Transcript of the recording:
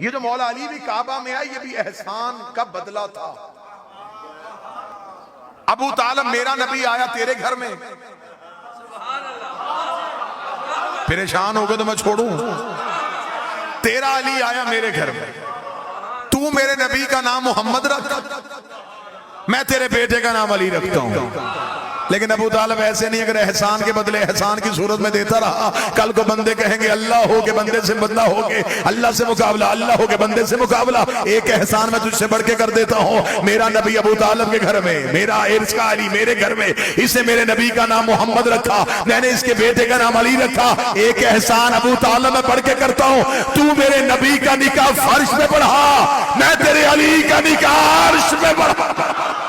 یہ جو مولا علی بھی کعبہ میں آئے یہ بھی احسان کا بدلہ تھا. ابو طالب میرا نبی آیا تیرے گھر میں, پریشان ہو گئے تو میں چھوڑوں؟ تیرا علی آیا میرے گھر میں, تو میرے نبی کا نام محمد رکھ, میں تیرے بیٹے کا نام علی رکھتا ہوں. لیکن ابو طالب ایسے نہیں, اگر احسان کے بدلے احسان کی صورت میں دیتا رہا, کل کو بندے کہیں گے اللہ ہو کے بندے سے بندہ ہو کے, اللہ سے مقابلہ, اللہ ہو کے بندے سے مقابلہ. ایک احسان میں تجھ سے بڑھ کے کر دیتا ہوں. میرا نبی ابو طالب کے گھر میں, میرا عرش کا علی میرے گھر میں, اسے میرے نبی کا نام محمد رکھا, میں نے اس کے بیٹے کا نام علی رکھا. ایک احسان ابو طالب میں بڑھ کے کرتا ہوں, تو میرے نبی کا نکاح فرش میں پڑھا, میں تیرے علی کا نکاح عرش میں پڑھا.